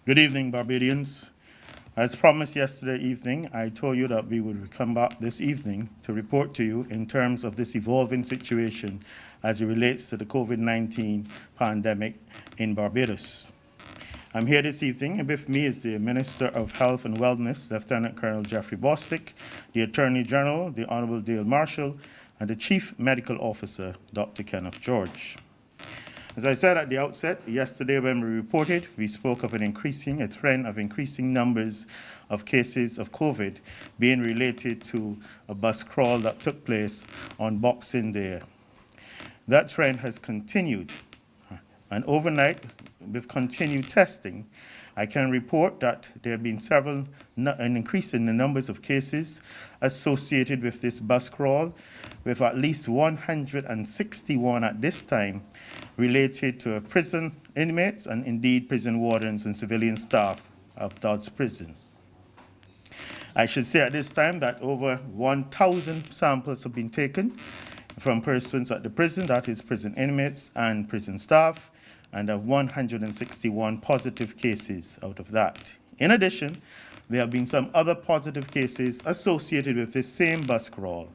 Good evening, Barbadians. As promised yesterday evening, I told you that we would come back this evening to report to you in terms of this evolving situation as it relates to the COVID-19 pandemic in Barbados. I'm here this evening, and with me is the Minister of Health and Wellness, Lieutenant Colonel Jeffrey Bostic, the Attorney General, the Honourable Dale Marshall, and the Chief Medical Officer, Dr. Kenneth George. As I said at the outset, yesterday when we reported, we spoke of a trend of increasing numbers of cases of COVID being related to a bus crawl that took place on Boxing Day. That trend has continued, and overnight, with continued testing, I can report that there have been an increase in the numbers of cases associated with this bus crawl, with at least 161 at this time related to prison inmates and indeed prison wardens and civilian staff of Dodds Prison. I should say at this time that over 1,000 samples have been taken from persons at the prison, that is prison inmates and prison staff, and of 161 positive cases out of that. In addition, there have been some other positive cases associated with this same bus crawl,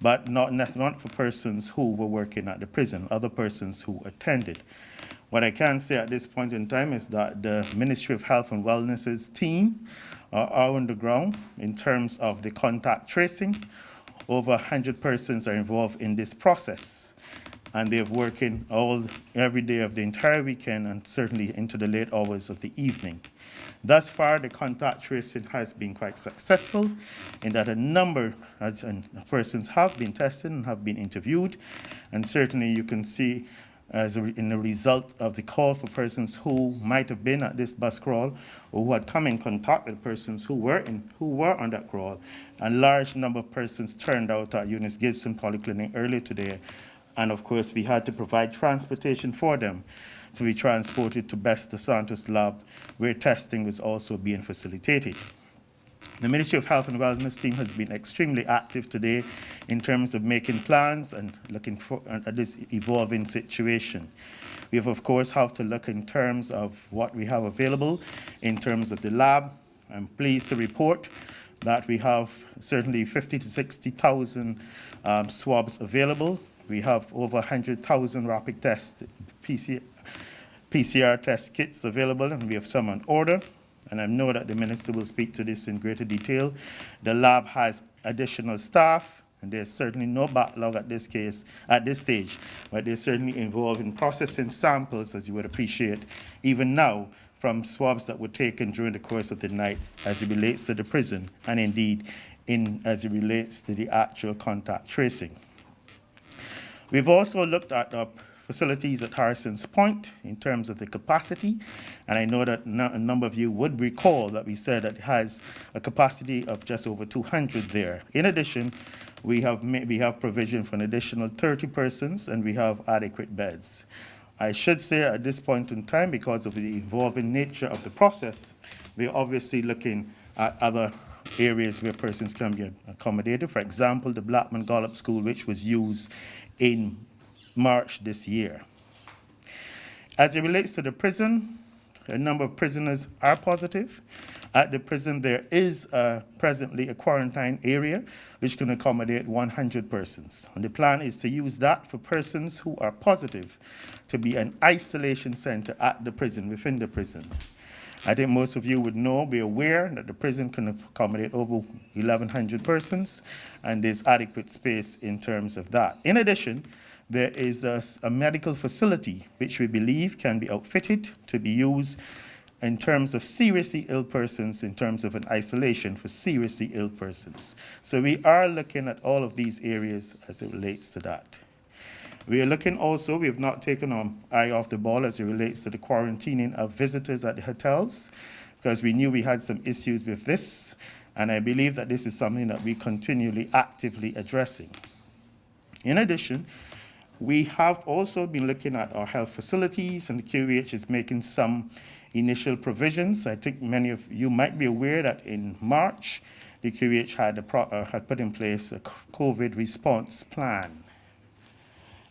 but not for persons who were working at the prison, other persons who attended. What I can say at this point in time is that the Ministry of Health and Wellness's team are on the ground in terms of the contact tracing. Over 100 persons are involved in this process, and they're working every day of the entire weekend and certainly into the late hours of the evening. Thus far, the contact tracing has been quite successful in that a number of persons have been tested and have been interviewed, and certainly you can see in the result of the call for persons who might have been at this bus crawl or who had come in contact with persons who were on that crawl. A large number of persons turned out at Eunice Gibson Polyclinic earlier today, and of course we had to provide transportation for them to be transported to Best de Santos lab, where testing was also being facilitated. The Ministry of Health and Wellness team has been extremely active today in terms of making plans and looking at this evolving situation. We have course have to look in terms of what we have available in terms of the lab. I'm pleased to report that we have certainly 50 to 60,000 swabs available. We have over 100,000 rapid test PCR test kits available, and we have some on order. And I know that the Minister will speak to this in greater detail. The lab has additional staff, and there's certainly no backlog at this stage, but they're certainly involved in processing samples, as you would appreciate, even now, from swabs that were taken during the course of the night as it relates to the prison, and indeed as it relates to the actual contact tracing. We've also looked at our facilities at Harrison's Point in terms of the capacity, and I know that a number of you would recall that we said that it has a capacity of just over 200 there. In addition, we have provision for an additional 30 persons, and we have adequate beds. I should say at this point in time, because of the evolving nature of the process, we're obviously looking at other areas where persons can be accommodated. For example, the Blackman Gollop School, which was used in March this year. As it relates to the prison, a number of prisoners are positive. At the prison, there is presently a quarantine area which can accommodate 100 persons. And the plan is to use that for persons who are positive to be an isolation center at the prison, within the prison. I think most of you would be aware that the prison can accommodate over 1,100 persons, and there's adequate space in terms of that. In addition, there is a medical facility which we believe can be outfitted to be used in terms of seriously ill persons, in terms of an isolation for seriously ill persons. So we are looking at all of these areas as it relates to that. We are looking also, we have not taken our eye off the ball as it relates to the quarantining of visitors at the hotels, because we knew we had some issues with this, and I believe that this is something that we continually actively addressing. In addition, we have also been looking at our health facilities, and the QEH is making some initial provisions. I think many of you might be aware that in March, the QEH had put in place a COVID response plan.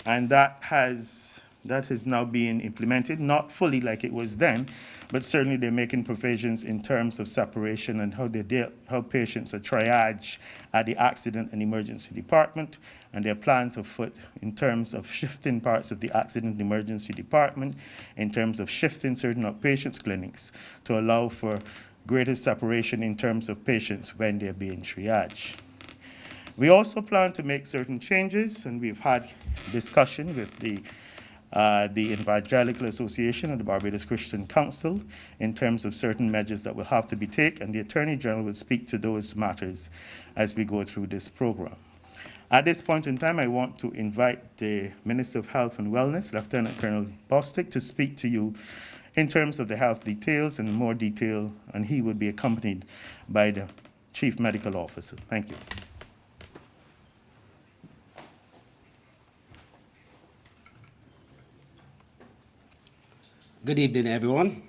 And that has That is now being implemented, not fully like it was then, but certainly they're making provisions in terms of separation and how patients are triaged at the accident and emergency department, and there are plans afoot in terms of shifting parts of the accident and emergency department, in terms of shifting certain outpatient clinics to allow for greater separation in terms of patients when they're being triaged. We also plan to make certain changes, and we've had discussion with the Evangelical Association and the Barbados Christian Council in terms of certain measures that will have to be taken, and the Attorney General will speak to those matters as we go through this program. At this point in time, I want to invite the Minister of Health and Wellness, Lieutenant Colonel Bostic, to speak to you in terms of the health details and more detail, and he will be accompanied by the Chief Medical Officer. Thank you. Good evening, everyone.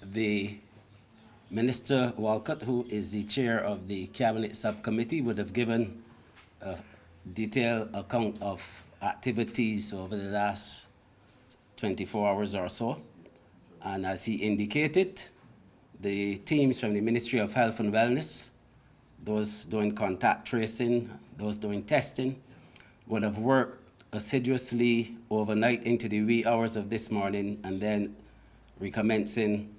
The Minister Walcott, who is the chair of the Cabinet Subcommittee, would have given a detailed account of activities over the last 24 hours or so. And as he indicated, the teams from the Ministry of Health and Wellness, those doing contact tracing, those doing testing, would have worked assiduously overnight into the wee hours of this morning and then recommencing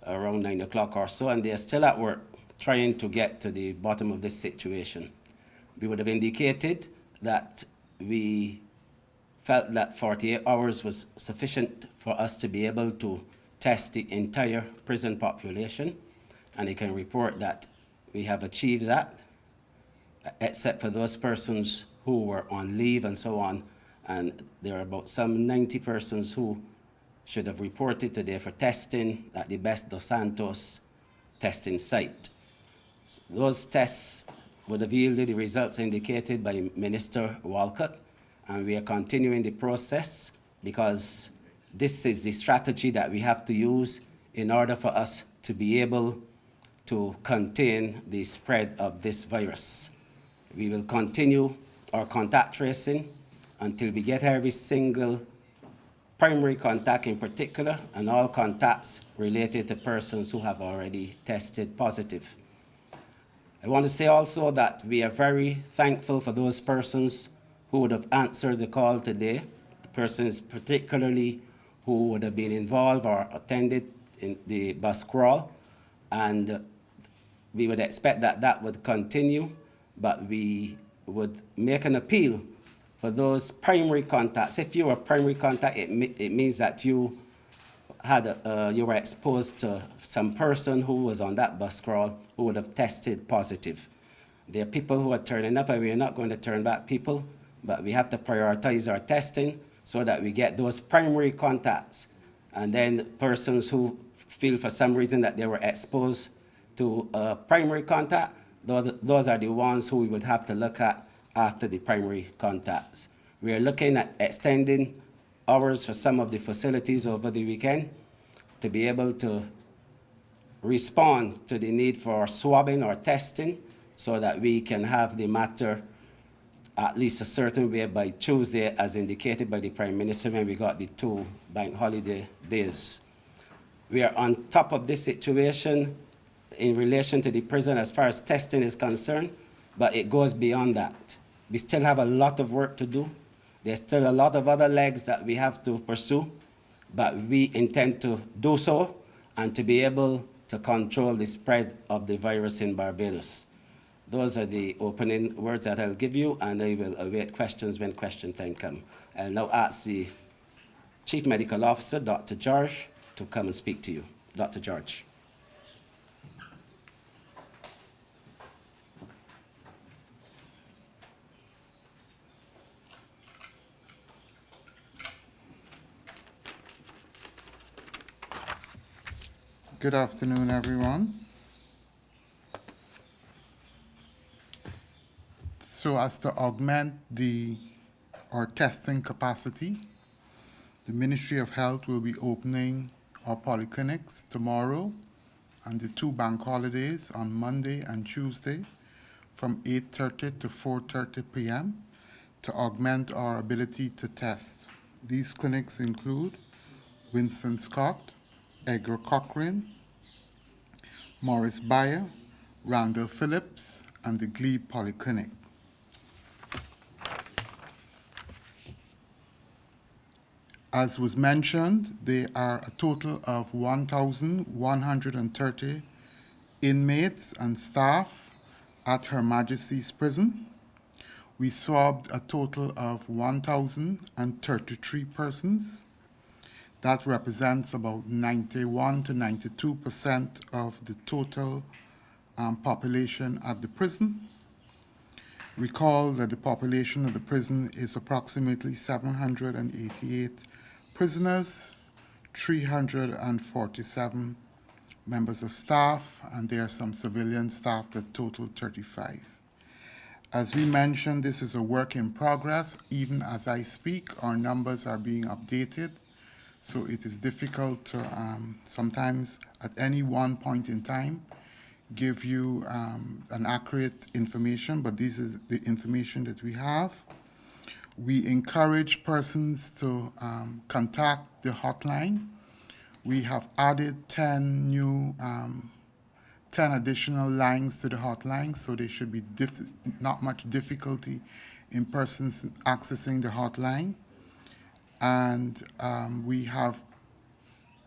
around 9 o'clock or so, and they are still at work trying to get to the bottom of this situation. We would have indicated that we felt that 48 hours was sufficient for us to be able to test the entire prison population, and I can report that we have achieved that, except for those persons who were on leave and so on, and there are about some 90 persons who should have reported today for testing at the Best Dos Santos testing site. Those tests would have yielded the results indicated by Minister Walcott, and we are continuing the process because this is the strategy that we have to use in order for us to be able to contain the spread of this virus. We will continue our contact tracing until we get every single primary contact in particular and all contacts related to persons who have already tested positive. I want to say also that we are very thankful for those persons who would have answered the call today, the persons particularly who would have been involved or attended in the bus crawl, and we would expect that that would continue, but we would make an appeal for those primary contacts. If you were primary contact, it means that you had you were exposed to some person who was on that bus crawl who would have tested positive. There are people who are turning up, and we are not going to turn back people, but we have to prioritize our testing so that we get those primary contacts. And then persons who feel for some reason that they were exposed to a primary contact, those are the ones who we would have to look at after the primary contacts. We are looking at extending hours for some of the facilities over the weekend to be able to respond to the need for swabbing or testing so that we can have the matter at least a certain way by Tuesday, as indicated by the Prime Minister when we got the 2 bank holiday days. We are on top of this situation in relation to the prison as far as testing is concerned, but it goes beyond that. We still have a lot of work to do. There's still a lot of other legs that we have to pursue, but we intend to do so and to be able to control the spread of the virus in Barbados. Those are the opening words that I'll give you, and I will await questions when question time comes. I'll now ask the Chief Medical Officer, Dr. George, to come and speak to you. Dr. George. Good afternoon, everyone. So as to augment our testing capacity, the Ministry of Health will be opening our polyclinics tomorrow and the 2 bank holidays on Monday and Tuesday from 8:30 to 4:30 p.m. to augment our ability to test. These clinics include Winston Scott, Edgar Cochrane, Morris Bayer, Randall Phillips, and the Glebe Polyclinic. As was mentioned, there are a total of 1,130 inmates and staff at Her Majesty's Prison. We swabbed a total of 1,033 persons. That represents about 91 to 92% of the total population at the prison. Recall that the population of the prison is approximately 788 prisoners, 347 members of staff, and there are some civilian staff that total 35. As we mentioned, this is a work in progress. Even as I speak, our numbers are being updated, so it is difficult to sometimes at any one point in time give you an accurate information, but this is the information that we have. We encourage persons to contact the hotline. We have added 10 additional lines to the hotline, so there should be not much difficulty in persons accessing the hotline. And we have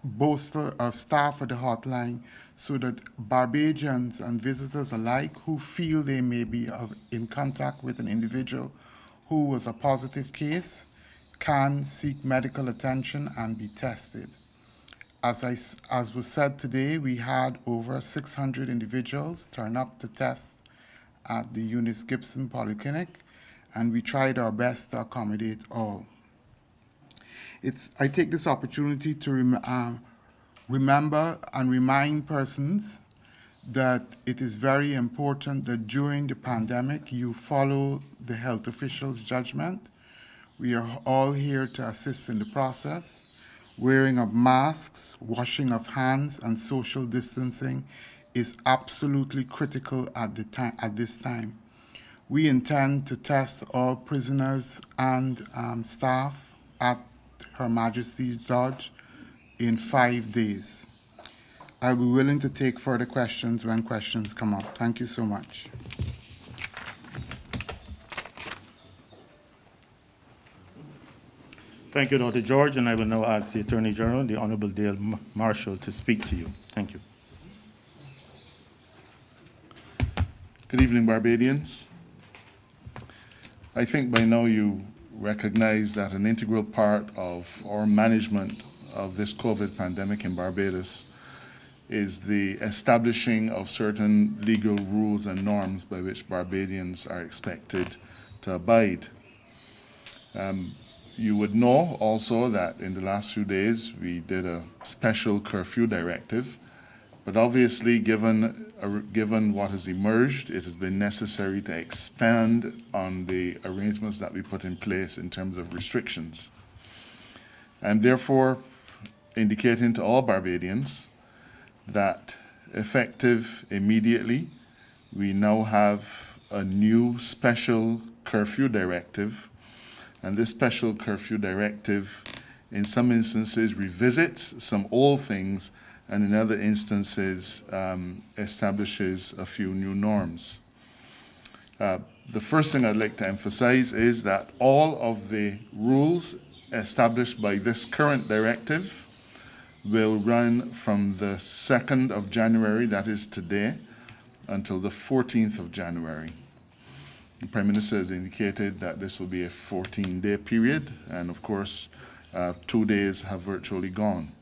bolstered our staff at the hotline so that Barbadians and visitors alike who feel they may be in contact with an individual who was a positive case can seek medical attention and be tested. As was said today, we had over 600 individuals turn up to test at the Eunice Gibson Polyclinic, and we tried our best to accommodate all. I take this opportunity to remember and remind persons that it is very important that during the pandemic you follow the health officials' judgment. We are all here to assist in the process. Wearing of masks, washing of hands, and social distancing is absolutely critical at this time. We intend to test all prisoners and staff at Her Majesty's Lodge in 5 days. I'll be willing to take further questions when questions come up. Thank you so much. Thank you, Dr. George, and I will now ask the Attorney General, the Honorable Dale Marshall, to speak to you. Thank you. Good evening, Barbadians. I think by now you recognize that an integral part of our management of this COVID pandemic in Barbados is the establishing of certain legal rules and norms by which Barbadians are expected to abide. You would know also that in the last few days we did a special curfew directive, but obviously given what has emerged, it has been necessary to expand on the arrangements that we put in place in terms of restrictions. And therefore indicating to all Barbadians that effective immediately, we now have a new special curfew directive. And this special curfew directive, in some instances, revisits some old things, and in other instances, establishes a few new norms. The first thing I'd like to emphasize is that all of the rules established by this current directive will run from the 2nd of January, that is today, until the 14th of January. The Prime Minister has indicated that this will be a 14-day period, and of course, 2 days have virtually gone.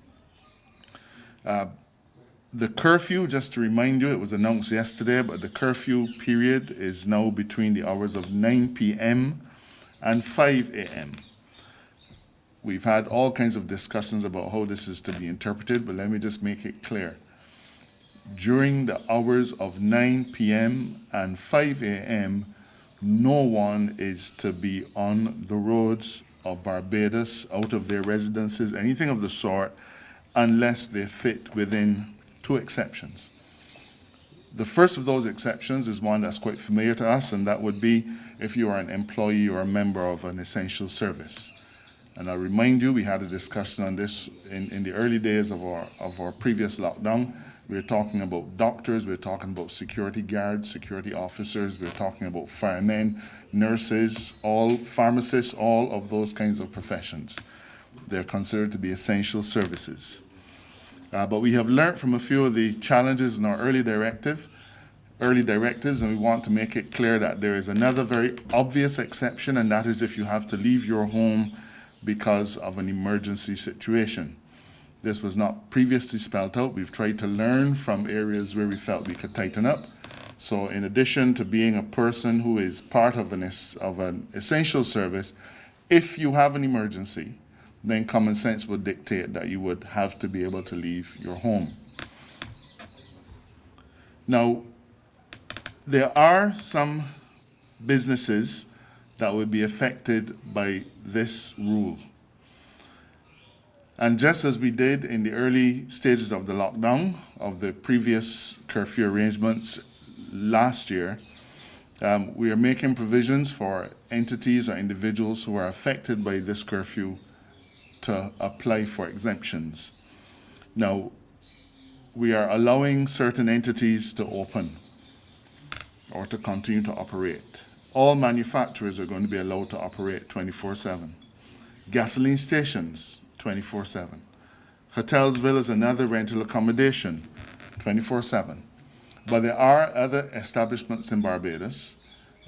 The curfew, just to remind you, it was announced yesterday, but the curfew period is now between the hours of 9 p.m. and 5 a.m. We've had all kinds of discussions about how this is to be interpreted, but let me just make it clear. During the hours of 9 p.m. and 5 a.m., no one is to be on the roads of Barbados, out of their residences, anything of the sort, unless they fit within 2 exceptions. The first of those exceptions is one that's quite familiar to us, and that would be if you are an employee or a member of an essential service. And I remind you, we had a discussion on this in the early days of our previous lockdown. We were talking about doctors, we were talking about security guards, security officers, we were talking about firemen, nurses, all pharmacists, all of those kinds of professions. They're considered to be essential services. But we have learned from a few of the challenges in our early directives, and we want to make it clear that there is another very obvious exception, and that is if you have to leave your home because of an emergency situation. This was not previously spelled out. We've tried to learn from areas where we felt we could tighten up. So in addition to being a person who is part of an essential service, if you have an emergency, then common sense would dictate that you would have to be able to leave your home. Now, there are some businesses that would be affected by this rule. And just as we did in the early stages of the lockdown, of the previous curfew arrangements last year, we are making provisions for entities or individuals who are affected by this curfew to apply for exemptions. Now, we are allowing certain entities to open or to continue to operate. All manufacturers are going to be allowed to operate 24/7. Gasoline stations, 24/7. Hotels, villas, and other rental accommodation, 24/7. But there are other establishments in Barbados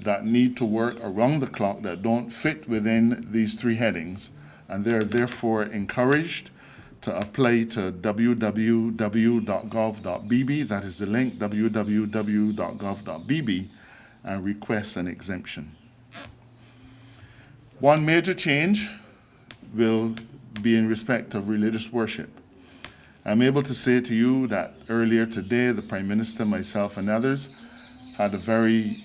that need to work around the clock that don't fit within these three headings, and they're therefore encouraged to apply to www.gov.bb, that is the link, www.gov.bb, and request an exemption. One major change will be in respect of religious worship. I'm able to say to you that earlier today, the Prime Minister, myself, and others had a very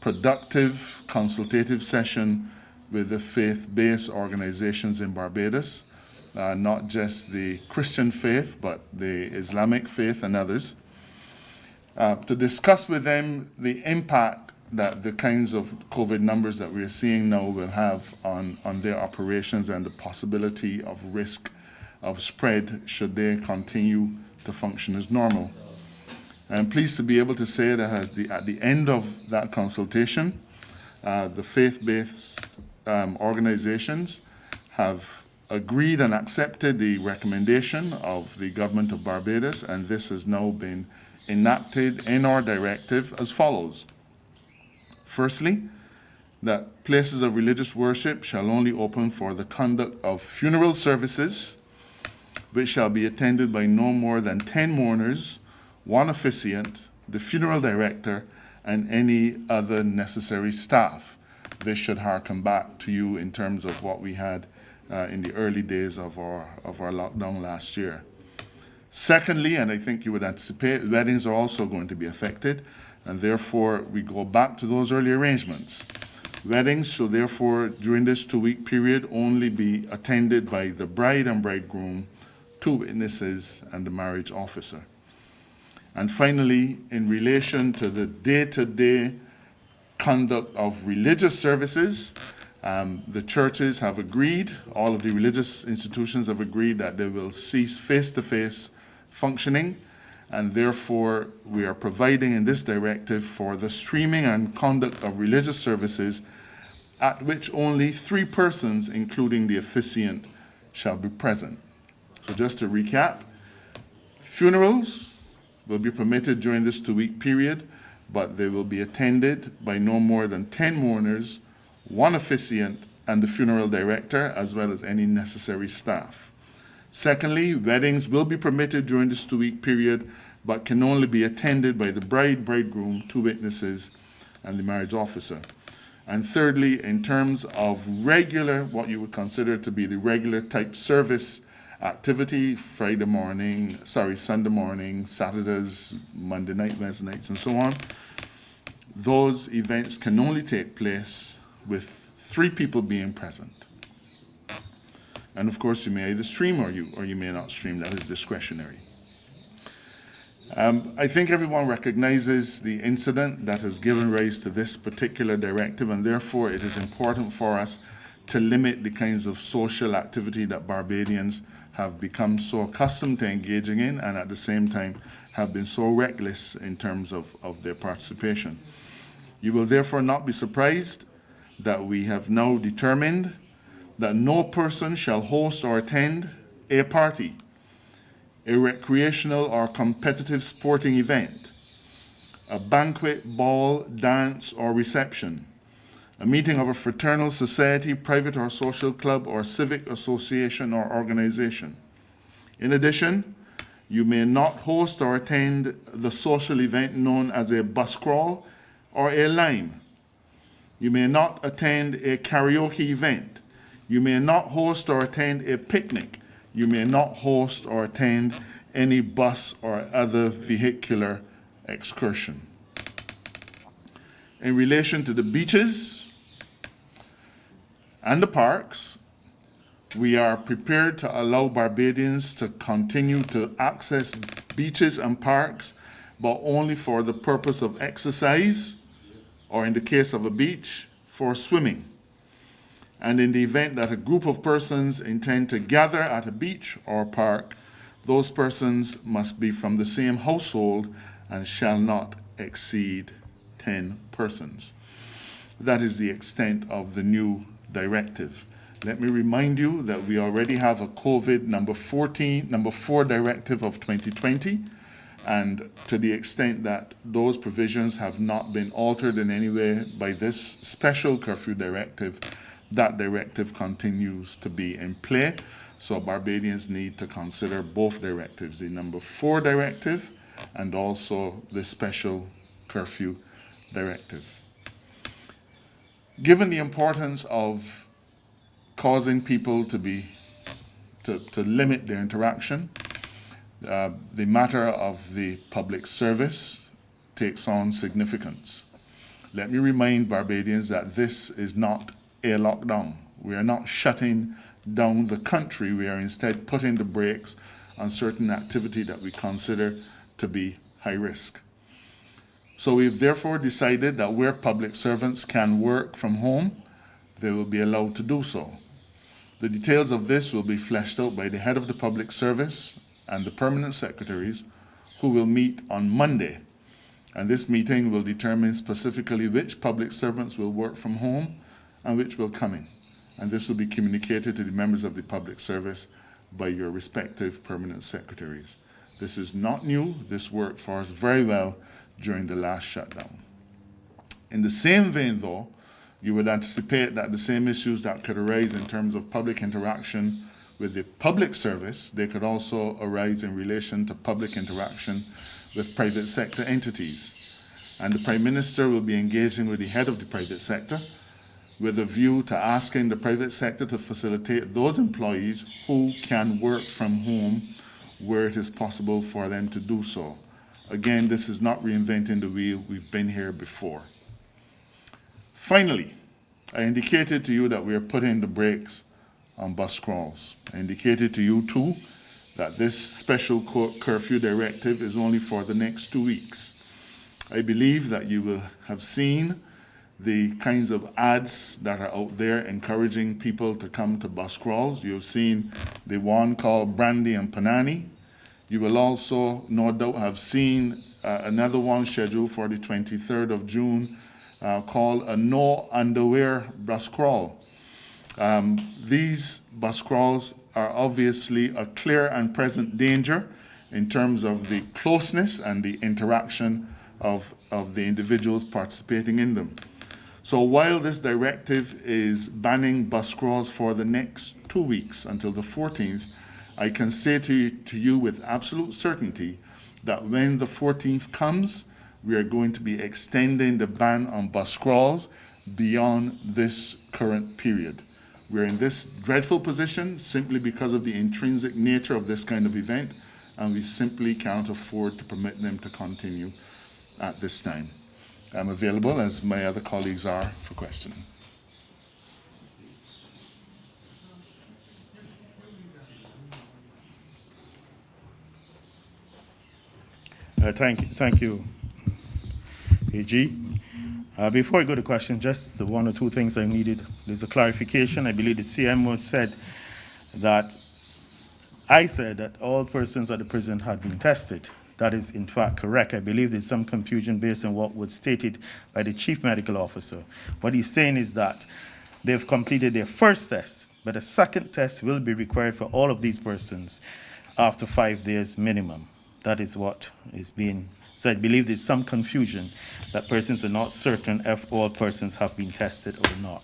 productive consultative session with the faith-based organizations in Barbados, not just the Christian faith, but the Islamic faith and others, to discuss with them the impact that the kinds of COVID numbers that we're seeing now will have on their operations and the possibility of risk of spread should they continue to function as normal. I'm pleased to be able to say that at the end of that consultation, the faith-based organizations have agreed and accepted the recommendation of the government of Barbados, and this has now been enacted in our directive as follows. Firstly, that places of religious worship shall only open for the conduct of funeral services, which shall be attended by no more than 10 mourners, one officiant, the funeral director, and any other necessary staff. This should harken back to you in terms of what we had in the early days of our lockdown last year. Secondly, and I think you would anticipate, weddings are also going to be affected, and therefore we go back to those early arrangements. Weddings shall therefore, during this 2-week period, only be attended by the bride and bridegroom, 2 witnesses, and the marriage officer. And finally, in relation to the day-to-day conduct of religious services, the churches have agreed, all of the religious institutions have agreed that they will cease face-to-face functioning, and therefore we are providing in this directive for the streaming and conduct of religious services at which only 3 persons, including the officiant, shall be present. So just to recap, funerals will be permitted during this 2-week period, but they will be attended by no more than 10 mourners, 1 officiant, and the funeral director, as well as any necessary staff. Secondly, weddings will be permitted during this 2-week period, but can only be attended by the bride, bridegroom, 2 witnesses, and the marriage officer. And thirdly, in terms of regular, what you would consider to be the regular type service activity, Sunday morning, Saturdays, Monday night, Wednesday nights, and so on, those events can only take place with 3 people being present. And of course, you may either stream or you may not stream. That is discretionary. I think everyone recognizes the incident that has given rise to this particular directive, and therefore it is important for us to limit the kinds of social activity that Barbadians have become so accustomed to engaging in, and at the same time have been so reckless in terms of their participation. You will therefore not be surprised that we have now determined that no person shall host or attend a party, a recreational or competitive sporting event, a banquet, ball, dance, or reception, a meeting of a fraternal society, private or social club, or civic association or organization. In addition, you may not host or attend the social event known as a bus crawl or a lime. You may not attend a karaoke event. You may not host or attend a picnic. You may not host or attend any bus or other vehicular excursion. In relation to the beaches and the parks, we are prepared to allow Barbadians to continue to access beaches and parks, but only for the purpose of exercise, or in the case of a beach, for swimming. And in the event that a group of persons intend to gather at a beach or park, those persons must be from the same household and shall not exceed 10 persons. That is the extent of the new directive. Let me remind you that we already have a COVID number 4 directive of 2020, and to the extent that those provisions have not been altered in any way by this special curfew directive, that directive continues to be in play. So Barbadians need to consider both directives, the number 4 directive and also the special curfew directive. Given the importance of causing people to limit their interaction, the matter of the public service takes on significance. Let me remind Barbadians that this is not a lockdown. We are not shutting down the country. We are instead putting the brakes on certain activity that we consider to be high risk. So we've therefore decided that where public servants can work from home, they will be allowed to do so. The details of this will be fleshed out by the head of the public service and the permanent secretaries, who will meet on Monday. And this meeting will determine specifically which public servants will work from home and which will come in. And this will be communicated to the members of the public service by your respective permanent secretaries. This is not new. This worked for us very well during the last shutdown. In the same vein, though, you would anticipate that the same issues that could arise in terms of public interaction with the public service, they could also arise in relation to public interaction with private sector entities. And the Prime Minister will be engaging with the head of the private sector with a view to asking the private sector to facilitate those employees who can work from home where it is possible for them to do so. Again, this is not reinventing the wheel. We've been here before. Finally, I indicated to you that we are putting the brakes on bus crawls. I indicated to you too that this special curfew directive is only for the next 2 weeks. I believe that you will have seen the kinds of ads that are out there encouraging people to come to bus crawls. You've seen the one called Brandy and Panani. You will also, no doubt, have seen another one scheduled for the 23rd of June called a no underwear bus crawl. These bus crawls are obviously a clear and present danger in terms of the closeness and the interaction of the individuals participating in them. So while this directive is banning bus crawls for the next 2 weeks until the 14th, I can say to you with absolute certainty that when the 14th comes, we are going to be extending the ban on bus crawls beyond this current period. We're in this dreadful position simply because of the intrinsic nature of this kind of event, and we simply can't afford to permit them to continue at this time. I'm available, as my other colleagues are, for questioning. Thank you, AG. Before I go to question, just one or two things I needed. There's a clarification. I believe the CMO said that I said that all persons at the prison had been tested. That is in fact correct. I believe there's some confusion based on what was stated by the chief medical officer. What he's saying is that they've completed their first test, but a second test will be required for all of these persons after 5 days minimum. That is what is being. So I believe there's some confusion that persons are not certain if all persons have been tested or not.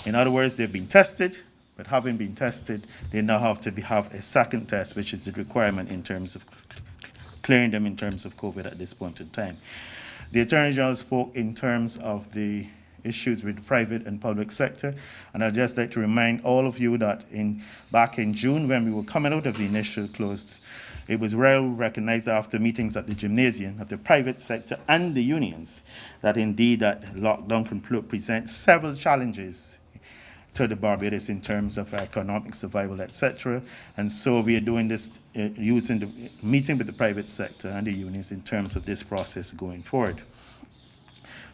In other words, they've been tested, but having been tested, they now have to have a second test, which is the requirement in terms of clearing them in terms of COVID at this point in time. The Attorney General spoke in terms of the issues with the private and public sector, and I'd just like to remind all of you that back in June, when we were coming out of the initial closed, it was well recognized after meetings at the gymnasium of the private sector and the unions that indeed that lockdown can present several challenges to the Barbados in terms of economic survival, etc. And so we are doing this using the meeting with the private sector and the unions in terms of this process going forward.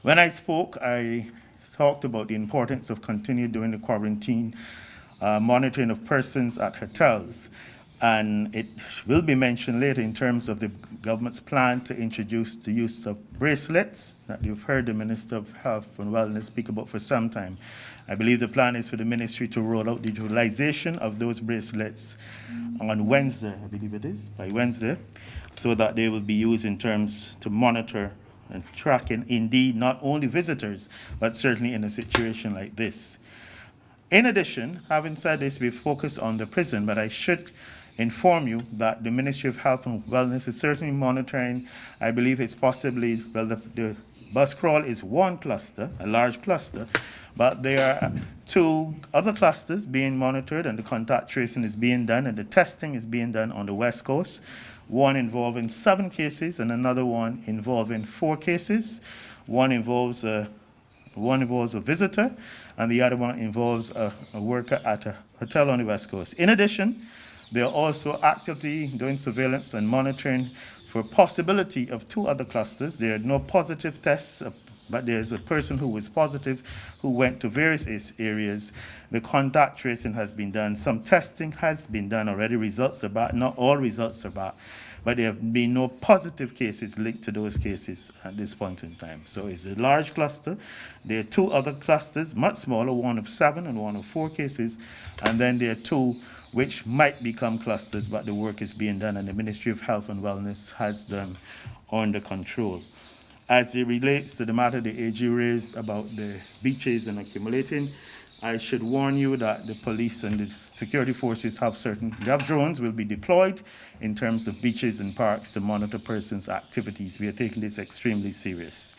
When I spoke, I talked about the importance of continuing doing the quarantine monitoring of persons at hotels. And it will be mentioned later in terms of the government's plan to introduce the use of bracelets that you've heard the Minister of Health and Wellness speak about for some time. I believe the plan is for the ministry to roll out the utilization of those bracelets on Wednesday, I believe it is, by Wednesday, so that they will be used in terms to monitor and tracking indeed not only visitors, but certainly in a situation like this. In addition, having said this, we focus on the prison, but I should inform you that the Ministry of Health and Wellness is certainly monitoring. I believe it's possibly, well, the bus crawl is one cluster, a large cluster, but there are 2 other clusters being monitored, and the contact tracing is being done, and the testing is being done on the West Coast. One involving 7 cases, and another one involving 4 cases. One involves a visitor, and the other one involves a worker at a hotel on the West Coast. In addition, they are also actively doing surveillance and monitoring for possibility of 2 other clusters. There are no positive tests, but there's a person who was positive who went to various areas. The contact tracing has been done. Some testing has been done already. Results are back. Not all results are back, but there have been no positive cases linked to those cases at this point in time. So it's a large cluster. There are 2 other clusters, much smaller, one of 7 and one of 4 cases, and then there are 2 which might become clusters, but the work is being done, and the Ministry of Health and Wellness has them under control. As it relates to the matter the AG raised about the beaches and accumulating, I should warn you that the police and the security forces have drones will be deployed in terms of beaches and parks to monitor persons' activities. We are taking this extremely serious.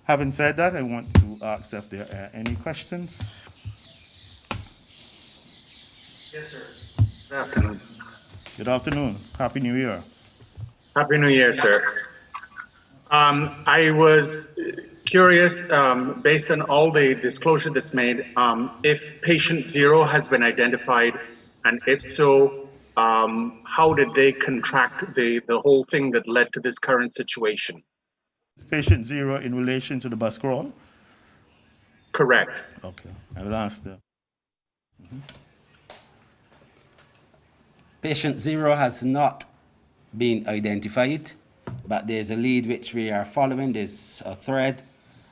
Having said that, I want to ask if there are any questions. Yes, sir. Good afternoon. Good afternoon. Happy New Year. Happy New Year, sir. I was curious, based on all the disclosure that's made, if patient 0 has been identified, and if so, how did they contract the whole thing that led to this current situation? Is patient 0 in relation to the bus crawl? Correct. Okay, I will ask them. Patient 0 has not been identified, but there's a lead which we are following. There's a thread,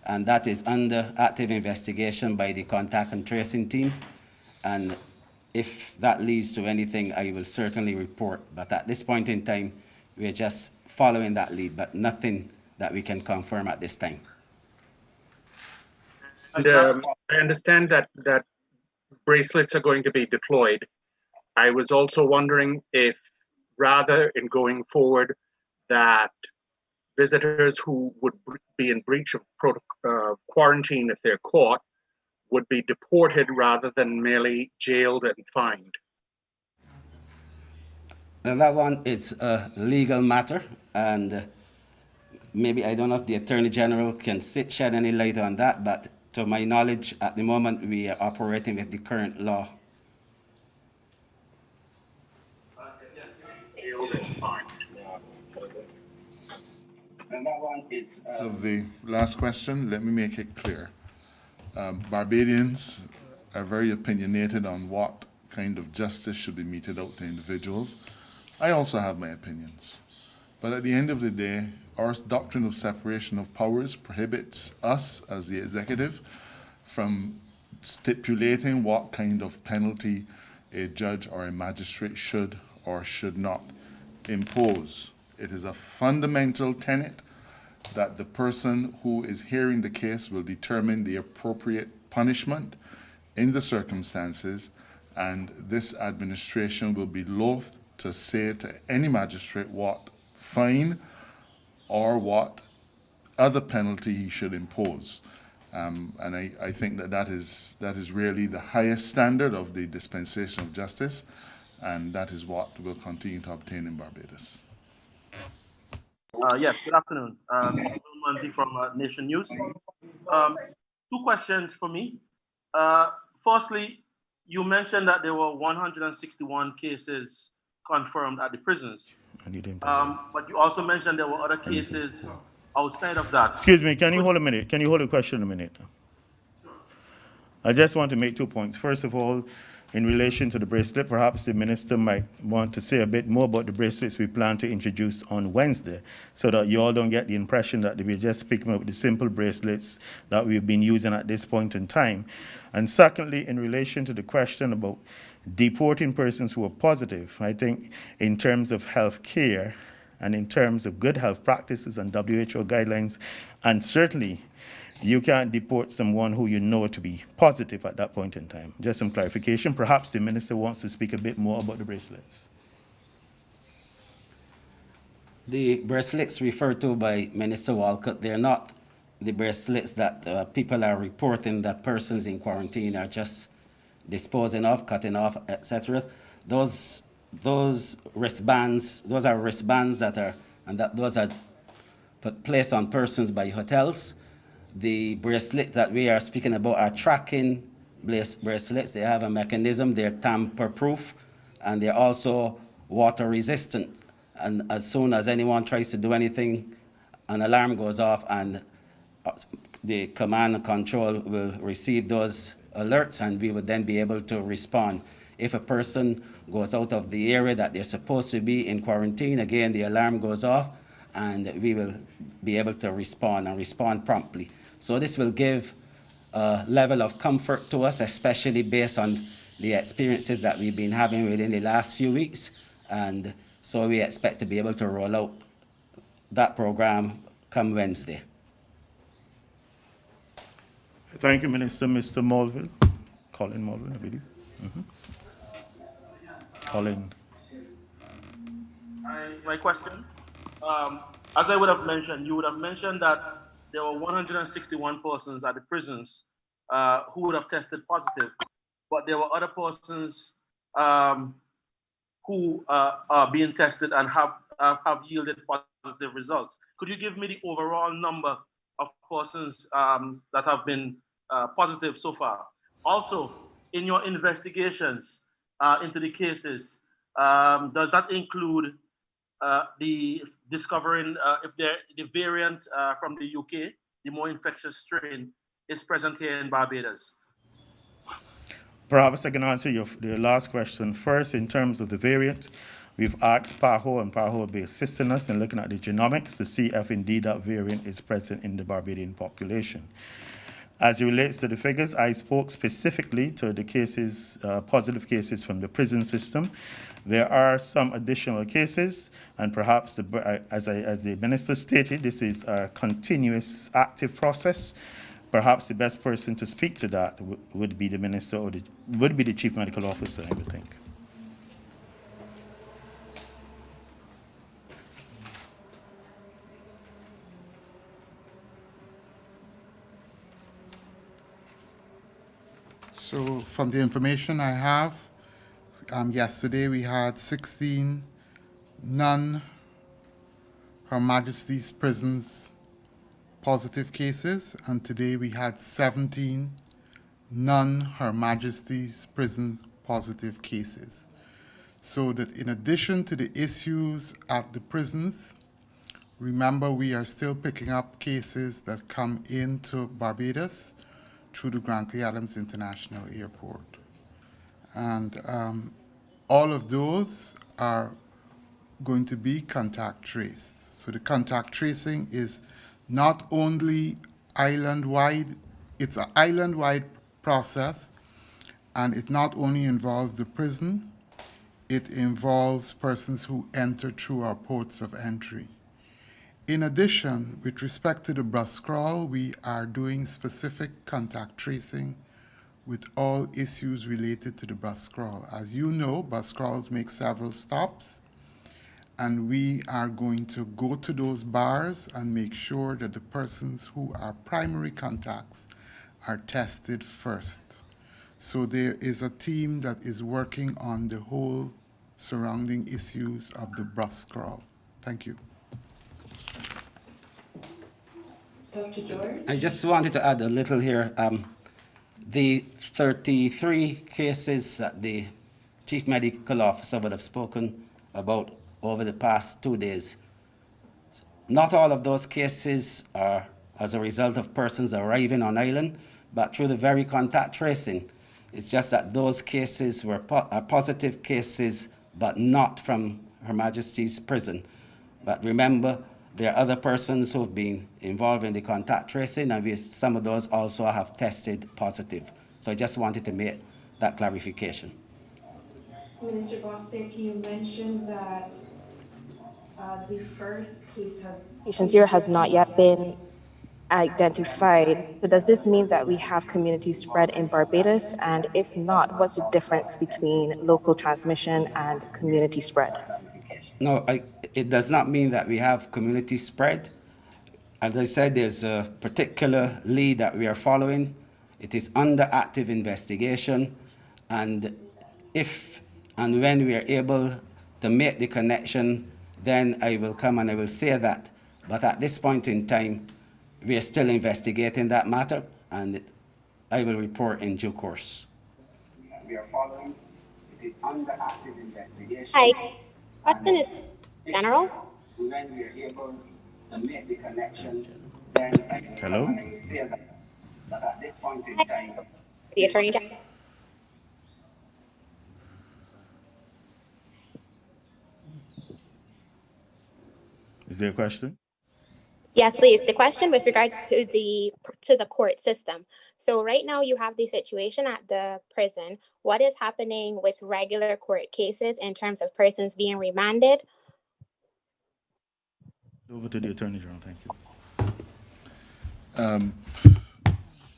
and that is under active investigation by the contact and tracing team. And if that leads to anything, I will certainly report. But at this point in time, we are just following that lead, but nothing that we can confirm at this time. And I understand that bracelets are going to be deployed. I was also wondering if, rather in going forward, that visitors who would be in breach of quarantine if they're caught would be deported rather than merely jailed and fined. Well, that one is a legal matter, and maybe I don't know if the Attorney General can shed any light on that, but to my knowledge, at the moment, we are operating with the current law. Jailed and fined. And that one is, Of the last question, let me make it clear. Barbadians are very opinionated on what kind of justice should be meted out to individuals. I also have my opinions. But at the end of the day, our doctrine of separation of powers prohibits us as the executive from stipulating what kind of penalty a judge or a magistrate should or should not impose. It is a fundamental tenet that the person who is hearing the case will determine the appropriate punishment in the circumstances, and this administration will be loath to say to any magistrate what fine or what other penalty he should impose. And I think that is really the highest standard of the dispensation of justice, and that is what we'll continue to obtain in Barbados. Yes, good afternoon. Manzi from Nation News. Two questions for me. Firstly, you mentioned that there were 161 cases confirmed at the prisons. But you also mentioned there were other cases outside of that. Excuse me, can you hold a minute? Can you hold a question a minute? I just want to make 2 points. First of all, in relation to the bracelet, perhaps the minister might want to say a bit more about the bracelets we plan to introduce on Wednesday, so that you all don't get the impression that we're just picking up the simple bracelets that we've been using at this point in time. And secondly, in relation to the question about deporting persons who are positive, I think in terms of health care and in terms of good health practices and WHO guidelines, and certainly you can't deport someone who you know to be positive at that point in time. Just some clarification. Perhaps the minister wants to speak a bit more about the bracelets. the bracelets referred to by Minister Walcott, they're not the bracelets that people are reporting that persons in quarantine are just disposing of, cutting off, etc. Those wristbands, those are wristbands that are, those are placed on persons by hotels. The bracelets that we are speaking about are tracking bracelets. They have a mechanism, they're tamper-proof, and they're also water-resistant. And as soon as anyone tries to do anything, an alarm goes off, and the command and control will receive those alerts, and we would then be able to respond. If a person goes out of the area that they're supposed to be in quarantine, again, the alarm goes off, and we will be able to respond and respond promptly. So this will give a level of comfort to us, especially based on the experiences that we've been having within the last few weeks. And so we expect to be able to roll out that program come Wednesday. Thank you, Minister. Mr. Mulville. Colin Mulville, I believe. Colin. My question, as I would have mentioned, you would have mentioned that there were 161 persons at the prisons who would have tested positive, but there were other persons who are being tested and have yielded positive results. Could you give me the overall number of persons that have been positive so far? Also, in your investigations into the cases, does that include the discovering if the variant from the UK, the more infectious strain, is present here in Barbados? Perhaps I can answer your last question first. In terms of the variant, we've asked PAHO, and PAHO will be assisting us in looking at the genomics to see if indeed that variant is present in the Barbadian population. As it relates to the figures, I spoke specifically to the cases, positive cases from the prison system. There are some additional cases, and perhaps, as the minister stated, this is a continuous active process. Perhaps the best person to speak to that would be the minister, or would be the chief medical officer, I would think. So from the information I have, yesterday we had 16 non-Her Majesty's prisons positive cases, and today we had 17 non-Her Majesty's prison positive cases. So that in addition to the issues at the prisons, Remember, we are still picking up cases that come into Barbados through the Grantley Adams International Airport. And all of those are going to be contact traced. So the contact tracing is not only island-wide, it's an island-wide process, and it not only involves the prison, it involves persons who enter through our ports of entry. In addition, with respect to the bus crawl, we are doing specific contact tracing with all issues related to the bus crawl. As you know, bus crawls make several stops, and we are going to go to those bars and make sure that the persons who are primary contacts are tested first. So there is a team that is working on the whole surrounding issues of the bus crawl. Thank you. Dr. George? I just wanted to add a little here. The 33 cases that the chief medical officer would have spoken about over the past 2 days, not all of those cases are as a result of persons arriving on island, but through the very contact tracing. It's just that those cases were positive cases, but not from Her Majesty's prison. But remember, there are other persons who have been involved in the contact tracing, and some of those also have tested positive. So I just wanted to make that clarification. Minister Bostic, you mentioned that the first case Patient zero has not yet been identified. So does this mean that we have community spread in Barbados? And if not, what's the difference between local transmission and community spread? No, it does not mean that we have community spread. As I said, there's a particular lead that we are following. It is under active investigation. And if and when we are able to make the connection, then I will come and I will say that. But at this point in time, we are still investigating that matter, and I will report in due course. We are following. It is under active investigation. Hi. Question is general. When we are able to make the connection, then I will come and I will say that. But at this point in time, The Attorney General. Is there a question? Yes, please. The question with regards to the court system. So right now you have the situation at the prison. What is happening with regular court cases in terms of persons being remanded? Over to the Attorney General. Thank you.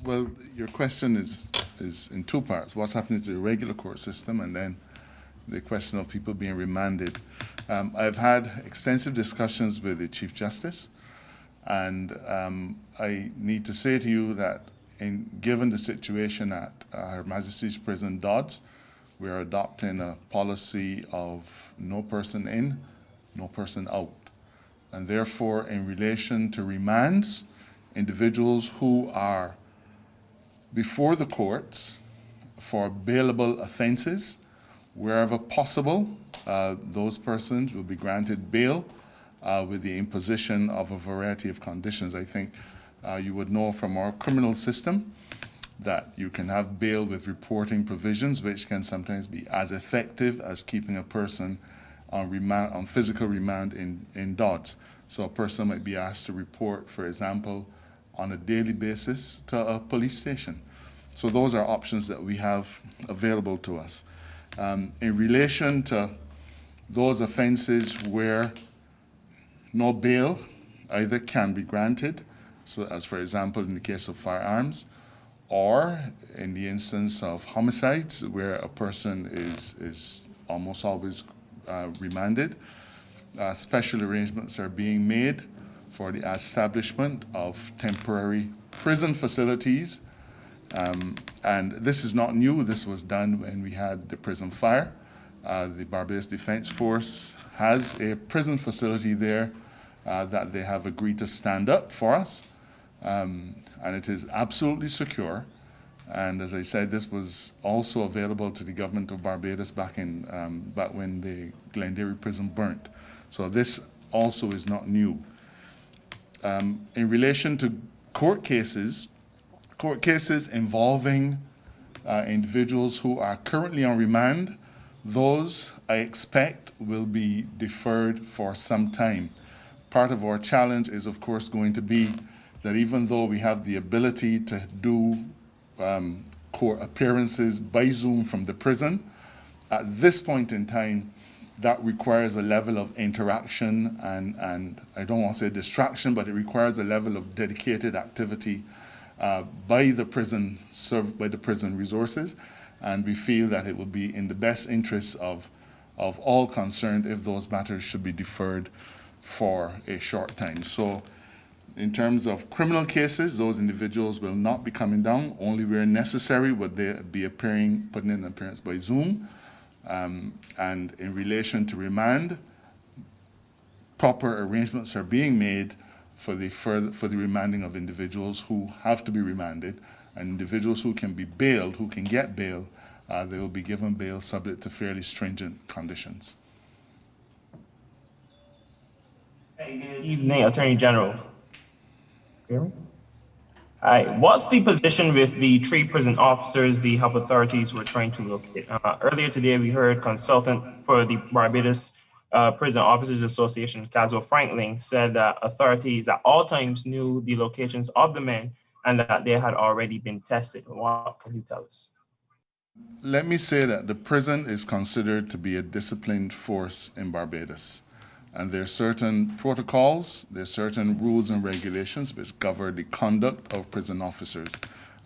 Well, your question is in two parts. What's happening to the regular court system, and then the question of people being remanded. I've had extensive discussions with the Chief Justice, and I need to say to you that given the situation at Her Majesty's Prison Dodds, we are adopting a policy of no person in, no person out. And therefore, in relation to remands, individuals who are before the courts for bailable offenses, wherever possible, those persons will be granted bail with the imposition of a variety of conditions. I think you would know from our criminal system that you can have bail with reporting provisions, which can sometimes be as effective as keeping a person on remand, on physical remand in Dodds. So a person might be asked to report, for example, on a daily basis to a police station. So those are options that we have available to us. In relation to those offenses where no bail either can be granted, so as for example in the case of firearms, or in the instance of homicides where a person is almost always remanded, special arrangements are being made for the establishment of temporary prison facilities. And this is not new. This was done when we had the prison fire. The Barbados Defense Force has a prison facility there that they have agreed to stand up for us. And it is absolutely secure. And as I said, this was also available to the government of Barbados back when the Glenderry prison burnt. So this also is not new. In relation to court cases involving individuals who are currently on remand, those I expect will be deferred for some time. Part of our challenge is, of course, going to be that even though we have the ability to do court appearances by Zoom from the prison, at this point in time, that requires a level of interaction and I don't want to say distraction, but it requires a level of dedicated activity by the prison resources, and we feel that it will be in the best interests of all concerned if those matters should be deferred for a short time. So in terms of criminal cases, those individuals will not be coming down. Only where necessary would they be putting in an appearance by Zoom. And in relation to remand, proper arrangements are being made for the remanding of individuals who have to be remanded, and individuals who can be bailed, who can get bail, they will be given bail subject to fairly stringent conditions. Good evening, Attorney General. Hear me? Hi. What's the position with the 3 prison officers the health authorities were trying to locate? Earlier today, we heard consultant for the Barbados Prison Officers Association, Caso Franklin, said that authorities at all times knew the locations of the men and that they had already been tested. What can you tell us? Let me say that the prison is considered to be a disciplined force in Barbados. And there are certain protocols, there are certain rules and regulations which govern the conduct of prison officers.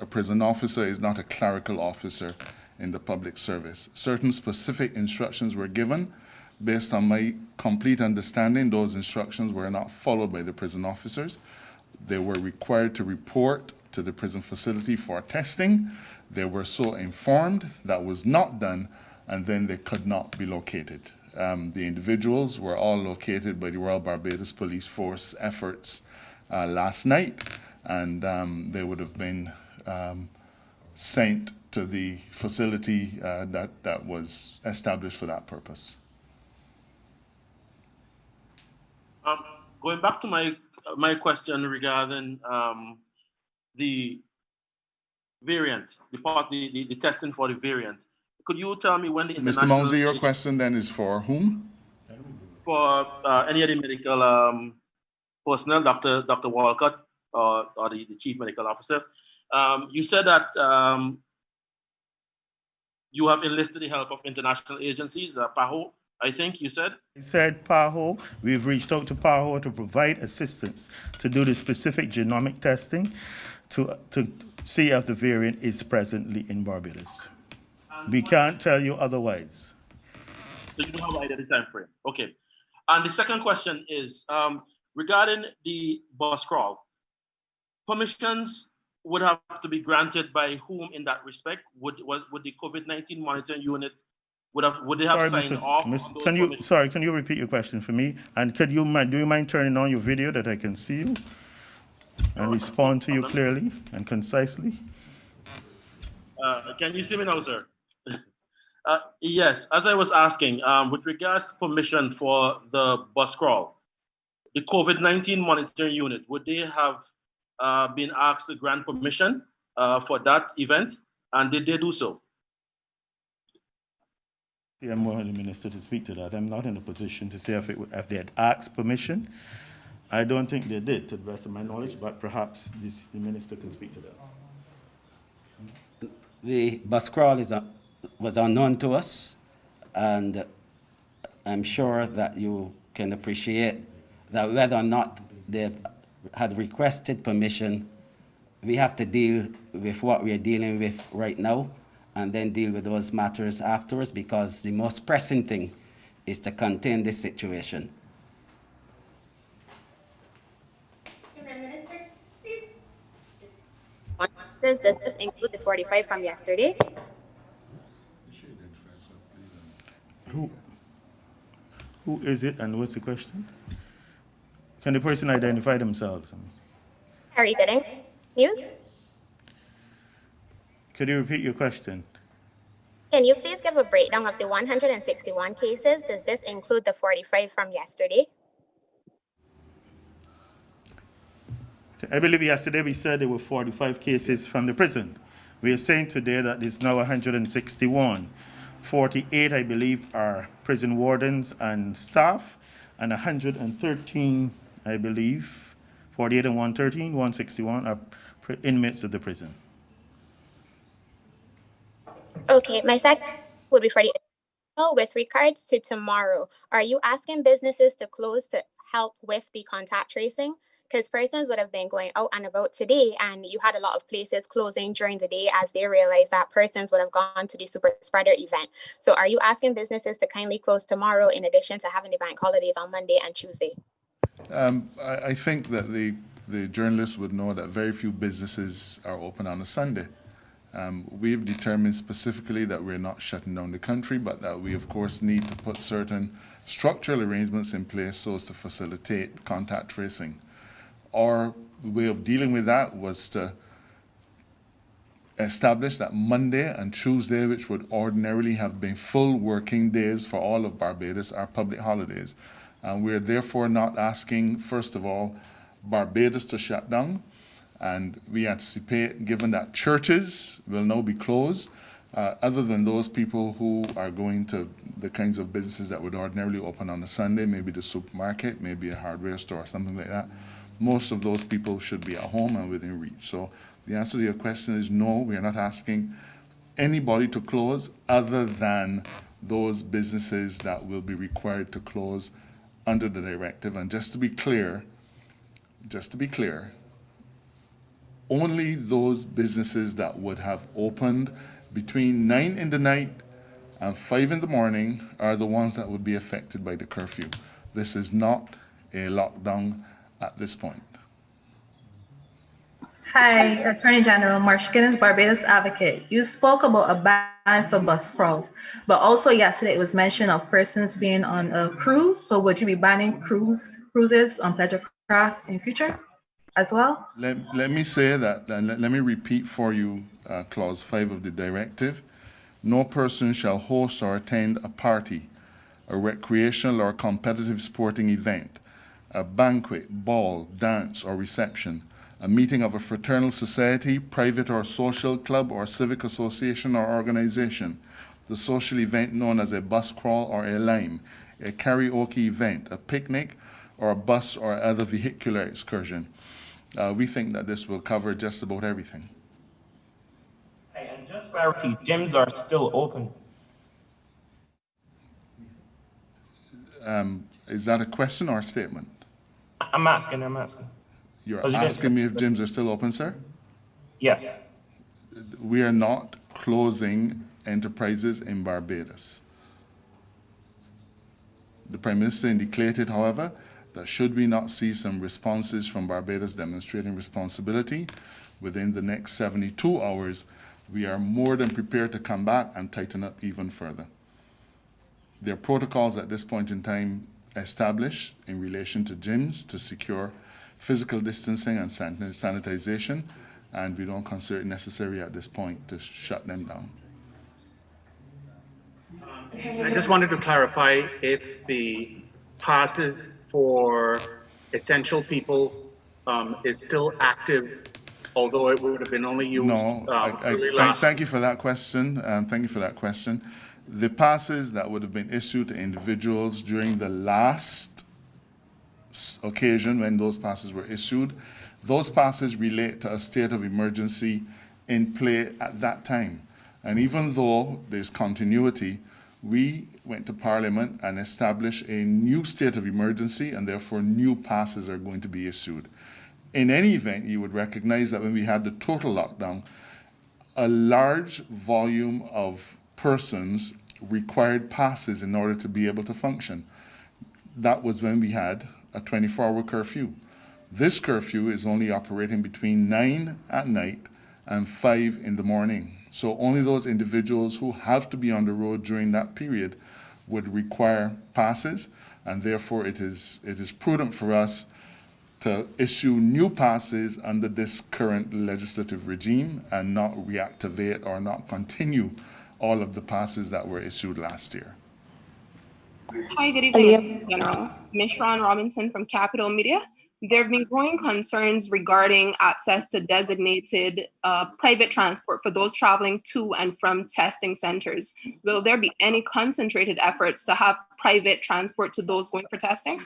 A prison officer is not a clerical officer in the public service. Certain specific instructions were given. Based on my complete understanding, those instructions were not followed by the prison officers. They were required to report to the prison facility for testing. They were so informed that was not done, and then they could not be located. The individuals were all located by the Royal Barbados Police Force efforts last night, and they would have been sent to the facility that was established for that purpose. Going back to my question regarding the variant, the testing for the variant. Could you tell me when the international... Mr. Mounsey, your question then is for whom? For any of the medical personnel, Dr. Walcott, or the chief medical officer. You said that you have enlisted the help of international agencies, PAHO, I think you said? I said PAHO. We've reached out to PAHO to provide assistance to do the specific genomic testing to see if the variant is presently in Barbados. We can't tell you otherwise. So you don't have idea the time frame. Okay. And the second question is regarding the bus crawl. Permissions would have to be granted by whom in that respect? Would the COVID-19 monitoring unit would they have signed off? Can you repeat your question for me? And do you mind turning on your video that I can see you and respond to you clearly and concisely? Can you see me now, sir? Yes, as I was asking, with regards to permission for the bus crawl, the COVID-19 monitoring unit, would they have been asked to grant permission for that event? And did they do so? I'm wanting the minister to speak to that. I'm not in a position to say if they had asked permission. I don't think they did, to the best of my knowledge, but perhaps the minister can speak to that. The bus crawl was unknown to us, and I'm sure that you can appreciate that whether or not they had requested permission, we have to deal with what we are dealing with right now and then deal with those matters afterwards, because the most pressing thing is to contain this situation. Does this include the 45 from yesterday? Who is it and what's the question? Can the person identify themselves? Harry Gooding, News. Could you repeat your question? Can you please give a breakdown of the 161 cases? Does this include the 45 from yesterday? I believe yesterday we said there were 45 cases from the prison. We are saying today that there's now 161. 48, I believe, are prison wardens and staff, and 113, I believe, 48 and 113, 161 are inmates of the prison. Okay, my second would be for the with regards to tomorrow. Are you asking businesses to close to help with the contact tracing? Because persons would have been going out and about today, and you had a lot of places closing during the day as they realized that persons would have gone to the super spreader event. So are you asking businesses to kindly close tomorrow in addition to having the bank holidays on Monday and Tuesday? I think that the journalists would know that very few businesses are open on a Sunday. We've determined specifically that we're not shutting down the country, but that we, of course, need to put certain structural arrangements in place so as to facilitate contact tracing. Our way of dealing with that was to establish that Monday and Tuesday, which would ordinarily have been full working days for all of Barbados, are public holidays. And we're therefore not asking, first of all, Barbados to shut down. And we anticipate, given that churches will now be closed, other than those people who are going to the kinds of businesses that would ordinarily open on a Sunday, maybe the supermarket, maybe a hardware store or something like that, most of those people should be at home and within reach. So the answer to your question is no, we are not asking anybody to close other than those businesses that will be required to close under the directive. And just to be clear, only those businesses that would have opened between 9 in the night and 5 in the morning are the ones that would be affected by the curfew. This is not a lockdown at this point. Hi, Attorney General Marsha Guinness, Barbados Advocate. You spoke about a ban for bus crawls, but also yesterday it was mentioned of persons being on a cruise. So would you be banning cruises on pleasure crafts in future as well? Let me say that, and let me repeat for you Clause 5 of the directive. No person shall host or attend a party, a recreational or competitive sporting event, a banquet, ball, dance, or reception, a meeting of a fraternal society, private or social club or civic association or organization, the social event known as a bus crawl or a lime, a karaoke event, a picnic, or a bus or other vehicular excursion. We think that this will cover just about everything. And just clarity, gyms are still open. Is that a question or a statement? I'm asking. You're asking me if gyms are still open, sir? Yes. We are not closing enterprises in Barbados. The Prime Minister indicated, however, that should we not see some responses from Barbados demonstrating responsibility within the next 72 hours, we are more than prepared to come back and tighten up even further. There are protocols at this point in time established in relation to gyms to secure physical distancing and sanitization, and we don't consider it necessary at this point to shut them down. I just wanted to clarify if the passes for essential people is still active, although it would have been only used Thank you for that question. The passes that would have been issued to individuals during the last occasion when those passes were issued, those passes relate to a state of emergency in play at that time. And even though there's continuity, we went to Parliament and established a new state of emergency, and therefore new passes are going to be issued. In any event, you would recognize that when we had the total lockdown, a large volume of persons required passes in order to be able to function. That was when we had a 24-hour curfew. This curfew is only operating between 9 at night and 5 in the morning. So only those individuals who have to be on the road during that period would require passes, and therefore it is prudent for us to issue new passes under this current legislative regime and not reactivate or not continue all of the passes that were issued last year. Hi, good evening, General. Ms. Ron Robinson from Capital Media. There have been growing concerns regarding access to designated private transport for those traveling to and from testing centers. Will there be any concentrated efforts to have private transport to those going for testing?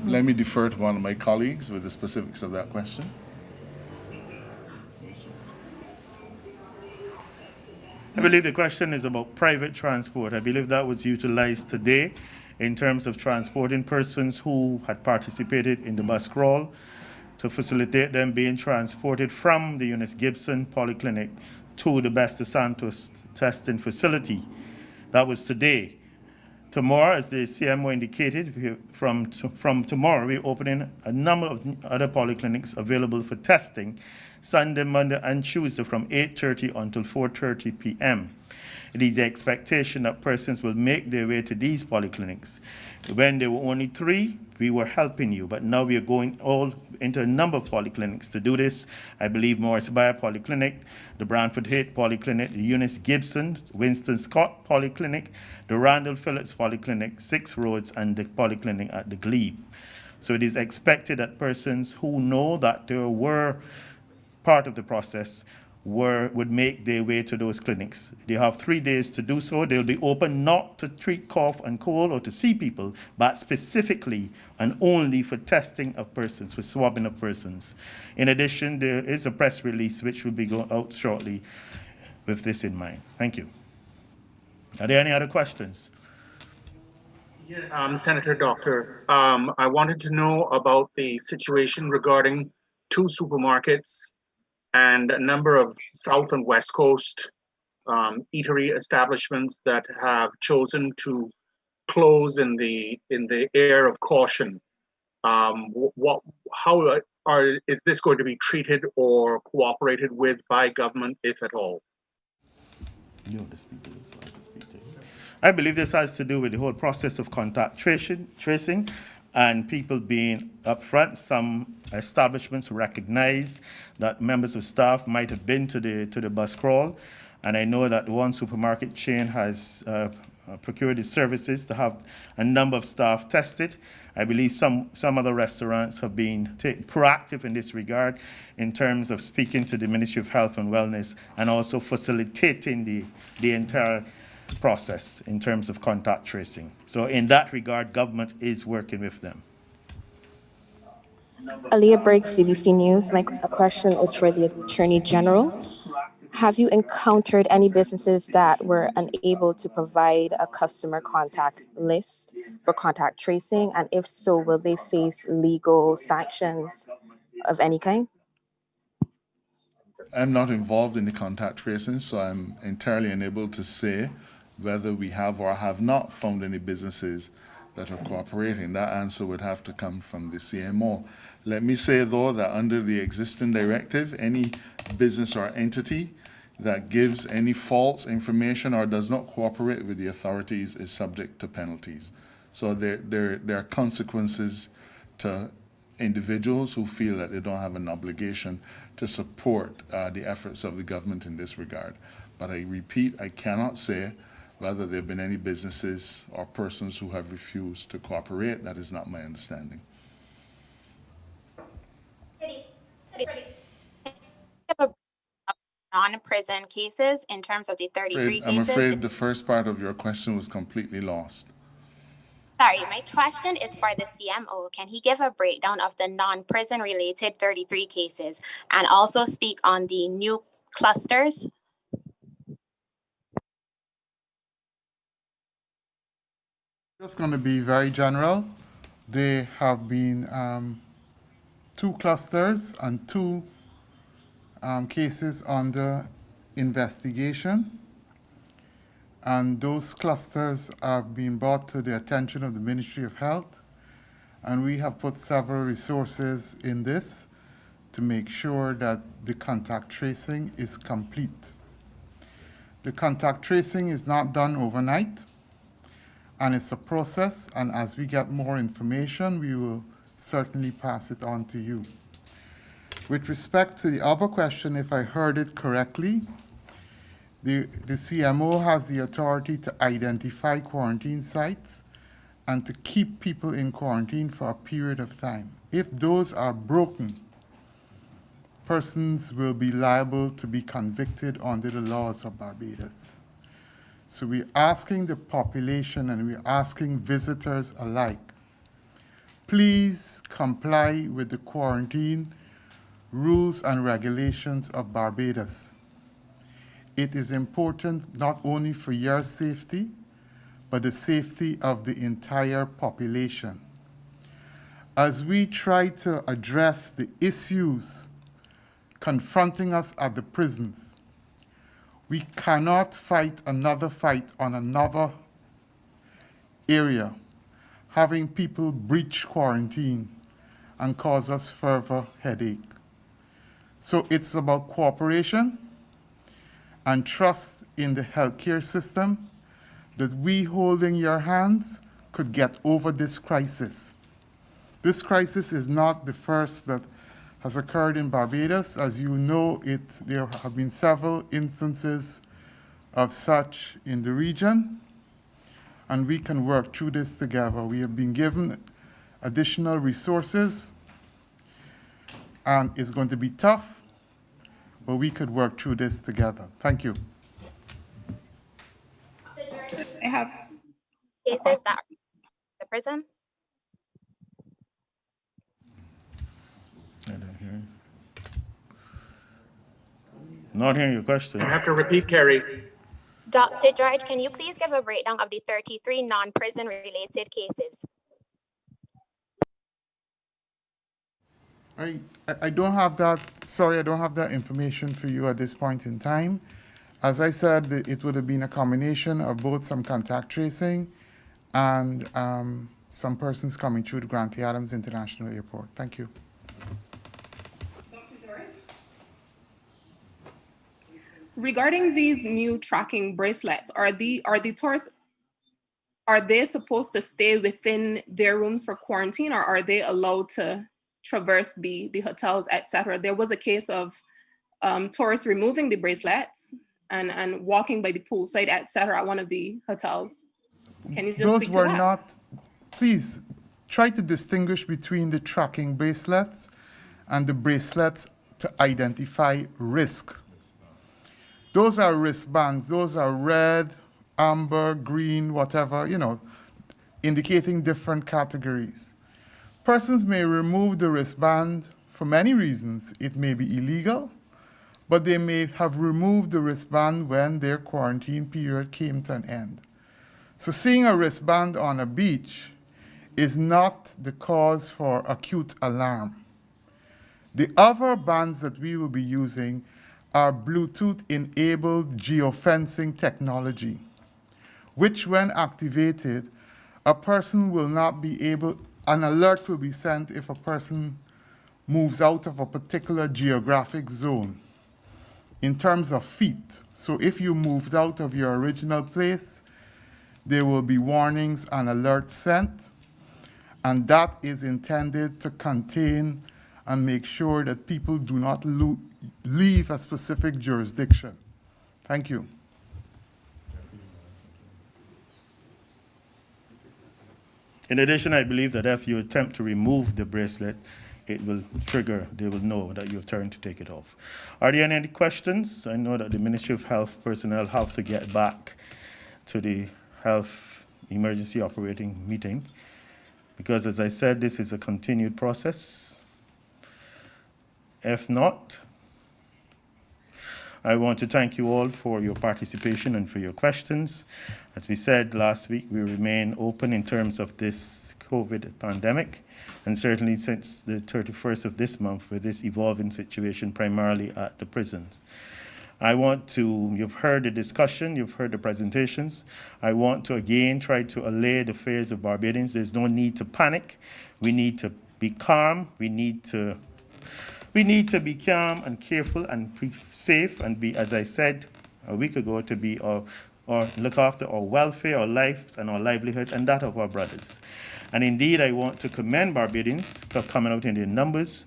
Let me defer to one of my colleagues with the specifics of that question. I believe the question is about private transport. I believe that was utilized today in terms of transporting persons who had participated in the bus crawl to facilitate them being transported from the Eunice Gibson Polyclinic to the Besta Santos testing facility. That was today. Tomorrow, as the CMO indicated, from tomorrow, we're opening a number of other polyclinics available for testing Sunday, Monday, and Tuesday from 8:30 until 4:30 p.m. It is the expectation that persons will make their way to these polyclinics. When there were only 3, we were helping you, but now we are going all into a number of polyclinics to do this. I believe Morris Bayer Polyclinic, the Brantford Haight Polyclinic, the Eunice Gibson, Winston Scott Polyclinic, the Randall Phillips Polyclinic, 6 Roads, and the Polyclinic at the Glebe. So it is expected that persons who know that there were part of the process would make their way to those clinics. They have 3 days to do so. They'll be open not to treat cough and cold or to see people, but specifically and only for testing of persons, for swabbing of persons. In addition, there is a press release which will be going out shortly with this in mind. Thank you. Are there any other questions? Yes. Senator Doctor, I wanted to know about the situation regarding 2 supermarkets and a number of South and West Coast eatery establishments that have chosen to close in the air of caution. Is this going to be treated or cooperated with by government, if at all? I believe this has to do with the whole process of contact tracing and people being upfront. Some establishments recognize that members of staff might have been to the bus crawl, and I know that one supermarket chain has procured its services to have a number of staff tested. I believe some other restaurants have been proactive in this regard in terms of speaking to the Ministry of Health and Wellness and also facilitating the entire process in terms of contact tracing. So in that regard, government is working with them. Aaliyah Briggs, CBC News. My question is for the Attorney General. Have you encountered any businesses that were unable to provide a customer contact list for contact tracing? And if so, will they face legal sanctions of any kind? I'm not involved in the contact tracing, so I'm entirely unable to say whether we have or have not found any businesses that are cooperating. That answer would have to come from the CMO. Let me say, though, that under the existing directive, any business or entity that gives any false information or does not cooperate with the authorities is subject to penalties. So there are consequences to individuals who feel that they don't have an obligation to support the efforts of the government in this regard. But I repeat, I cannot say whether there have been any businesses or persons who have refused to cooperate. That is not my understanding. Non-prison cases in terms of the 33 I'm cases. afraid the first part of your question was completely lost. Sorry, my question is for the CMO. Can he give a breakdown of the non-prison related 33 cases and also speak on the new clusters? Just going to be very general. There have been 2 clusters and 2 cases under investigation. And those clusters have been brought to the attention of the Ministry of Health. And we have put several resources in this to make sure that the contact tracing is complete. The contact tracing is not done overnight, and it's a process, and as we get more information, we will certainly pass it on to you. With respect to the other question, if I heard it correctly, the CMO has the authority to identify quarantine sites and to keep people in quarantine for a period of time. If those are broken, persons will be liable to be convicted under the laws of Barbados. So we're asking the population and we're asking visitors alike, please comply with the quarantine rules and regulations of Barbados. It is important not only for your safety, but the safety of the entire population. As we try to address the issues confronting us at the prisons, we cannot fight another fight on another area, having people breach quarantine and cause us further headache. So it's about cooperation and trust in the healthcare system that we holding your hands could get over this crisis. This crisis is not the first that has occurred in Barbados. As you know, there have been several instances of such in the region, and we can work through this together. We have been given additional resources, and it's going to be tough, but we could work through this together. Thank you. I have Cases that are in the prison? I don't hear. Not hearing your question. You have to repeat, Kerry. Dr. George, can you please give a breakdown of the 33 non-prison related cases? I don't have that, sorry, I don't have that information for you at this point in time. As I said, it would have been a combination of both some contact tracing and some persons coming through the Grantley Adams International Airport. Thank you. regarding these new tracking bracelets, are the tourists, are they supposed to stay within their rooms for quarantine, or are they allowed to traverse the hotels, etc.? There was a case of tourists removing the bracelets and walking by the poolside, etc. at one of the hotels. Can you just Those speak to were that? not, please try to distinguish between the tracking bracelets and the bracelets to identify risk. Those are wristbands. Those are red, amber, green, whatever, indicating different categories. Persons may remove the wristband for many reasons. It may be illegal, but they may have removed the wristband when their quarantine period came to an end. So seeing a wristband on a beach is not the cause for acute alarm. The other bands that we will be using are Bluetooth-enabled geofencing technology, which when activated, a person will not be able, an alert will be sent if a person moves out of a particular geographic zone in terms of feet. So if you moved out of your original place, there will be warnings and alerts sent, and that is intended to contain and make sure that people do not leave a specific jurisdiction. Thank you. In addition, I believe that if you attempt to remove the bracelet, it will trigger, they will know that you've turned to take it off. Are there any questions? I know that the Ministry of Health personnel have to get back to the Health Emergency Operating Meeting, because as I said, this is a continued process. If not, I want to thank you all for your participation and for your questions. As we said last week, we remain open in terms of this COVID pandemic, and certainly since the 31st of this month with this evolving situation primarily at the prisons. You've heard the discussion, you've heard the presentations. I want to again try to allay the fears of Barbadians. There's no need to panic. We need to be calm. We need to be calm and careful and safe and be, as I said a week ago, to be or look after our welfare, our life, and our livelihood, and that of our brothers. And indeed, I want to commend Barbadians for coming out in their numbers.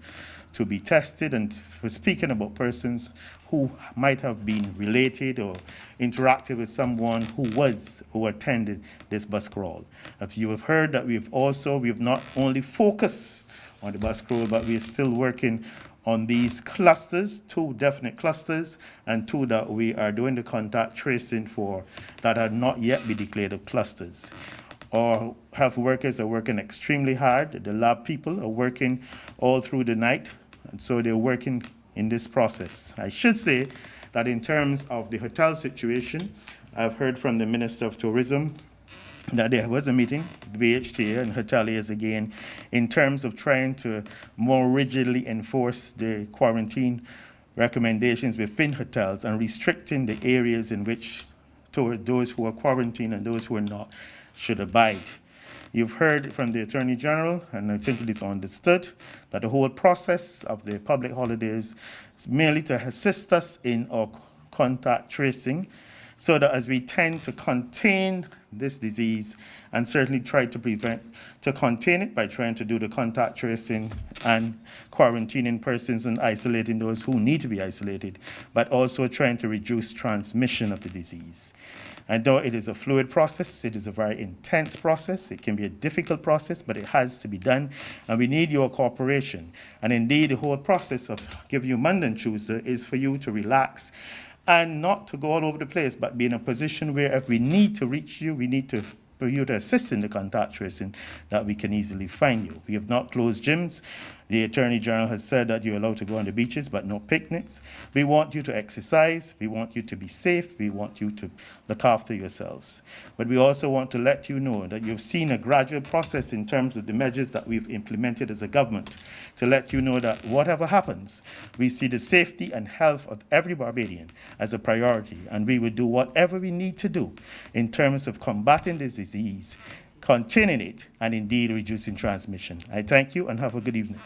to be tested, and we're speaking about persons who might have been related or interacted with someone who attended this bus crawl. As you have heard, that we've not only focused on the bus crawl, but we are still working on these clusters, 2 definite clusters, and 2 that we are doing the contact tracing for that are not yet be declared of clusters. Our health workers are working extremely hard. The lab people are working all through the night, and so they're working in this process. I should say that in terms of the hotel situation, I've heard from the Minister of Tourism that there was a meeting, the BHTA and hoteliers again, in terms of trying to more rigidly enforce the quarantine recommendations within hotels and restricting the areas in which those who are quarantined and those who are not should abide. You've heard from the Attorney General, and I think it is understood, that the whole process of the public holidays is merely to assist us in our contact tracing, so that as we tend to contain this disease and certainly try to contain it by trying to do the contact tracing and quarantining persons and isolating those who need to be isolated, but also trying to reduce transmission of the disease. And though it is a fluid process, it is a very intense process. It can be a difficult process, but it has to be done, and we need your cooperation. And indeed, the whole process of giving you Monday and Tuesday is for you to relax and not to go all over the place, but be in a position where if we need to reach you, for you to assist in the contact tracing, that we can easily find you. We have not closed gyms. The Attorney General has said that you're allowed to go on the beaches, but no picnics. We want you to exercise. We want you to be safe. We want you to look after yourselves. But we also want to let you know that you've seen a gradual process in terms of the measures that we've implemented as a government, to let you know that whatever happens, we see the safety and health of every Barbadian as a priority, and we will do whatever we need to do in terms of combating this disease, containing it, and indeed reducing transmission. I thank you and have a good evening.